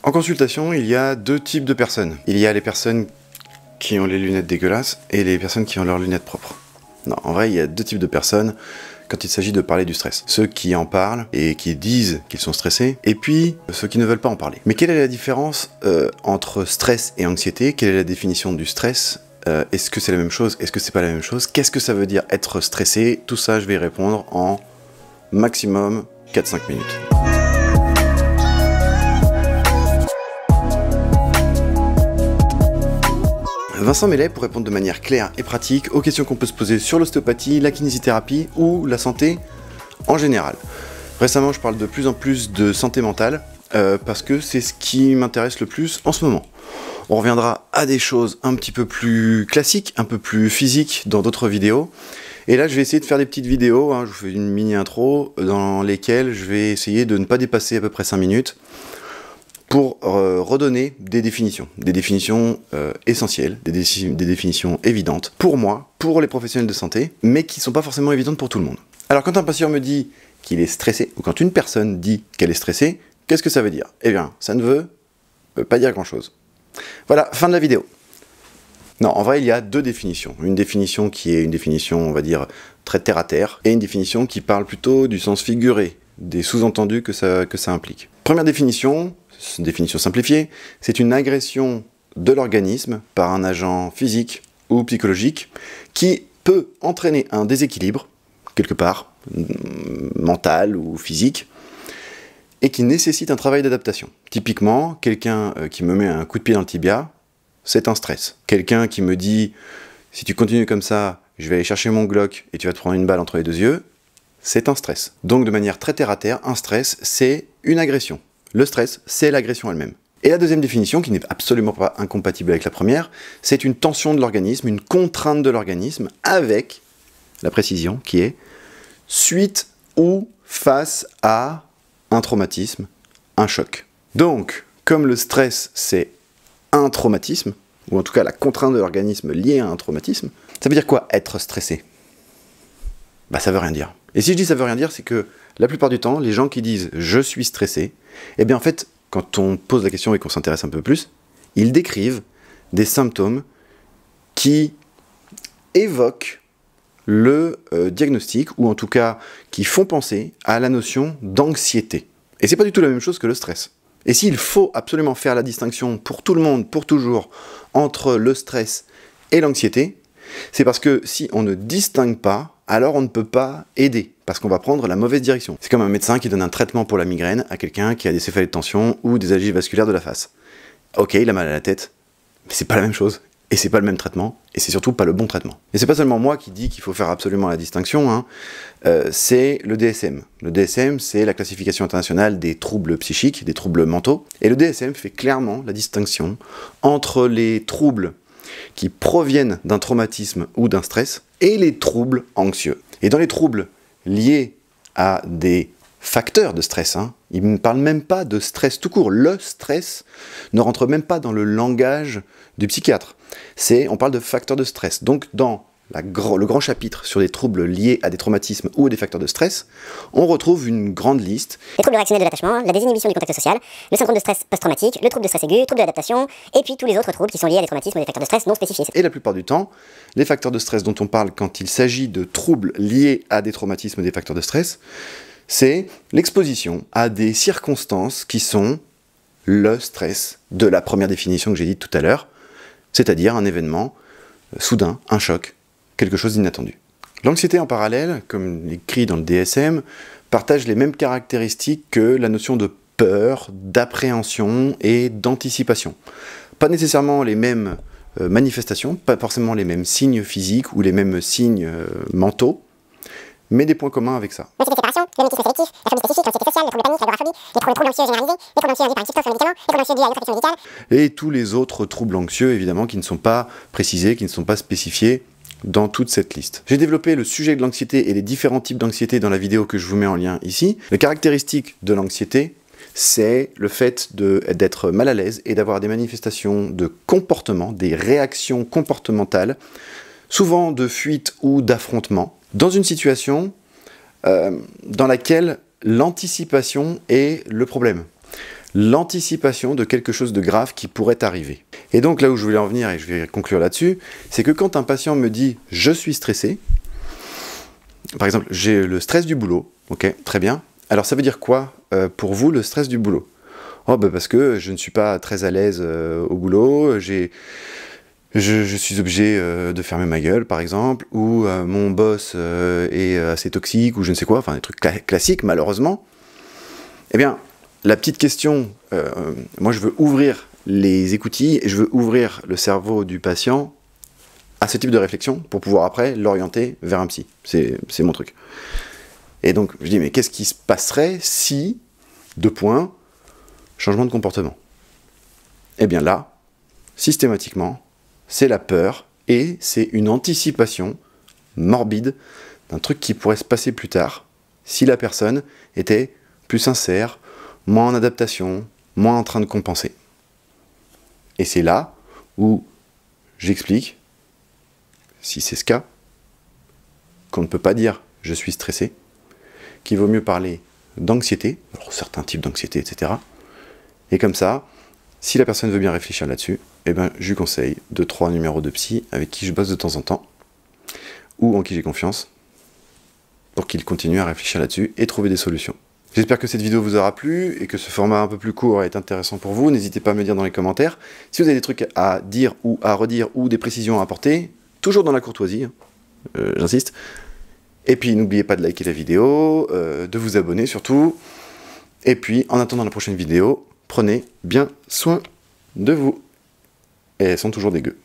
En consultation, il y a deux types de personnes. Il y a les personnes qui ont les lunettes dégueulasses et les personnes qui ont leurs lunettes propres. Non, en vrai, il y a deux types de personnes quand il s'agit de parler du stress. Ceux qui en parlent et qui disent qu'ils sont stressés, et puis ceux qui ne veulent pas en parler. Mais quelle est la différence entre stress et anxiété? Quelle est la définition du stress? Est-ce que c'est la même chose? Est-ce que c'est pas la même chose? Qu'est-ce que ça veut dire être stressé? Tout ça, je vais y répondre en maximum 4-5 minutes. Vincent Mellet pour répondre de manière claire et pratique aux questions qu'on peut se poser sur l'ostéopathie, la kinésithérapie ou la santé en général. Récemment, je parle de plus en plus de santé mentale parce que c'est ce qui m'intéresse le plus en ce moment. On reviendra à des choses un petit peu plus classiques, un peu plus physiques dans d'autres vidéos. Et là, je vais essayer de faire des petites vidéos, je vous fais une mini intro dans lesquelles je vais essayer de ne pas dépasser à peu près 5 minutes pour redonner des définitions essentielles, des définitions évidentes pour moi, pour les professionnels de santé, mais qui ne sont pas forcément évidentes pour tout le monde. Alors quand un patient me dit qu'il est stressé, ou quand une personne dit qu'elle est stressée, qu'est-ce que ça veut dire? Eh bien, ça ne veut pas dire grand-chose. Voilà, fin de la vidéo. Non, en vrai, il y a deux définitions. Une définition qui est une définition, on va dire, très terre-à-terre, et une définition qui parle plutôt du sens figuré, des sous-entendus que ça implique. Première définition, c'est une définition simplifiée, c'est une agression de l'organisme par un agent physique ou psychologique qui peut entraîner un déséquilibre, quelque part, mental ou physique, et qui nécessite un travail d'adaptation. Typiquement, quelqu'un qui me met un coup de pied dans le tibia, c'est un stress. Quelqu'un qui me dit « si tu continues comme ça, je vais aller chercher mon Glock et tu vas te prendre une balle entre les deux yeux », c'est un stress. Donc de manière très terre-à-terre, un stress, c'est une agression. Le stress, c'est l'agression elle-même. Et la deuxième définition, qui n'est absolument pas incompatible avec la première, c'est une tension de l'organisme, une contrainte de l'organisme, avec la précision qui est suite ou face à un traumatisme, un choc. Donc, comme le stress, c'est un traumatisme, ou en tout cas la contrainte de l'organisme liée à un traumatisme, ça veut dire quoi être stressé? Bah ça veut rien dire. Et si je dis ça veut rien dire, c'est que la plupart du temps, les gens qui disent « je suis stressé », eh bien en fait, quand on pose la question et qu'on s'intéresse un peu plus, ils décrivent des symptômes qui évoquent le diagnostic, ou en tout cas qui font penser à la notion d'anxiété. Et c'est pas du tout la même chose que le stress. Et s'il faut absolument faire la distinction pour tout le monde, pour toujours, entre le stress et l'anxiété, c'est parce que si on ne distingue pas, alors on ne peut pas aider, parce qu'on va prendre la mauvaise direction. C'est comme un médecin qui donne un traitement pour la migraine à quelqu'un qui a des céphalées de tension ou des algies vasculaires de la face. Ok, il a mal à la tête, mais c'est pas la même chose, et c'est pas le même traitement, et c'est surtout pas le bon traitement. Et c'est pas seulement moi qui dis qu'il faut faire absolument la distinction, c'est le DSM. Le DSM, c'est la classification internationale des troubles psychiques, des troubles mentaux, et le DSM fait clairement la distinction entre les troubles qui proviennent d'un traumatisme ou d'un stress, et les troubles anxieux. Et dans les troubles liés à des facteurs de stress, il ne parle même pas de stress tout court. Le stress ne rentre même pas dans le langage du psychiatre. On parle de facteurs de stress. Donc dans le grand chapitre sur les troubles liés à des traumatismes ou à des facteurs de stress, on retrouve une grande liste. Les troubles réactionnels de l'attachement, la désinhibition du contact social, le syndrome de stress post-traumatique, le trouble de stress aigu, trouble de l'adaptation, et puis tous les autres troubles qui sont liés à des traumatismes ou des facteurs de stress non spécifiés. Et la plupart du temps, les facteurs de stress dont on parle quand il s'agit de troubles liés à des traumatismes ou des facteurs de stress, c'est l'exposition à des circonstances qui sont le stress de la première définition que j'ai dite tout à l'heure, c'est-à-dire un événement soudain, un choc, quelque chose d'inattendu. L'anxiété en parallèle, comme écrit dans le DSM, partage les mêmes caractéristiques que la notion de peur, d'appréhension et d'anticipation. Pas nécessairement les mêmes manifestations, pas forcément les mêmes signes physiques ou les mêmes signes mentaux, mais des points communs avec ça. L'anxiété de séparation, le mutisme sélectif, la phobie spécifique, l'anxiété sociale, le trouble panique, l'agoraphobie, les troubles anxieux généralisés, les troubles anxieux induits par une substance ou un médicament, les troubles anxieux dus à une infection médicale. Et tous les autres troubles anxieux, évidemment, qui ne sont pas précisés, qui ne sont pas spécifiés dans toute cette liste. J'ai développé le sujet de l'anxiété et les différents types d'anxiété dans la vidéo que je vous mets en lien ici. Les caractéristiques de l'anxiété, c'est le fait d'être mal à l'aise et d'avoir des manifestations de comportement, des réactions comportementales, souvent de fuite ou d'affrontement, dans une situation dans laquelle l'anticipation est le problème. l'anticipation de quelque chose de grave qui pourrait arriver. Et donc là où je voulais en venir, et je vais conclure là-dessus, c'est que quand un patient me dit « je suis stressé », par exemple, j'ai le stress du boulot, ok, très bien. Alors ça veut dire quoi pour vous le stress du boulot? Oh bah parce que je ne suis pas très à l'aise au boulot, je suis obligé de fermer ma gueule par exemple, ou mon boss est assez toxique, ou je ne sais quoi, enfin des trucs classiques malheureusement. Eh bien, la petite question, moi je veux ouvrir les écoutilles et je veux ouvrir le cerveau du patient à ce type de réflexion pour pouvoir après l'orienter vers un psy. C'est mon truc. Et donc je dis mais qu'est-ce qui se passerait si, changement de comportement. Eh bien là, systématiquement, c'est la peur et c'est une anticipation morbide d'un truc qui pourrait se passer plus tard si la personne était plus sincère, moins en adaptation, moins en train de compenser. Et c'est là où j'explique, si c'est ce cas, qu'on ne peut pas dire « je suis stressé », qu'il vaut mieux parler d'anxiété, alors certains types d'anxiété, etc. Et comme ça, si la personne veut bien réfléchir là-dessus, eh ben, je lui conseille 2-3 numéros de psy avec qui je bosse de temps en temps, ou en qui j'ai confiance, pour qu'il continue à réfléchir là-dessus et trouver des solutions. J'espère que cette vidéo vous aura plu et que ce format un peu plus court est intéressant pour vous. N'hésitez pas à me le dire dans les commentaires. Si vous avez des trucs à dire ou à redire ou des précisions à apporter, toujours dans la courtoisie, j'insiste. Et puis n'oubliez pas de liker la vidéo, de vous abonner surtout. Et puis en attendant la prochaine vidéo, prenez bien soin de vous. Et elles sont toujours dégueu.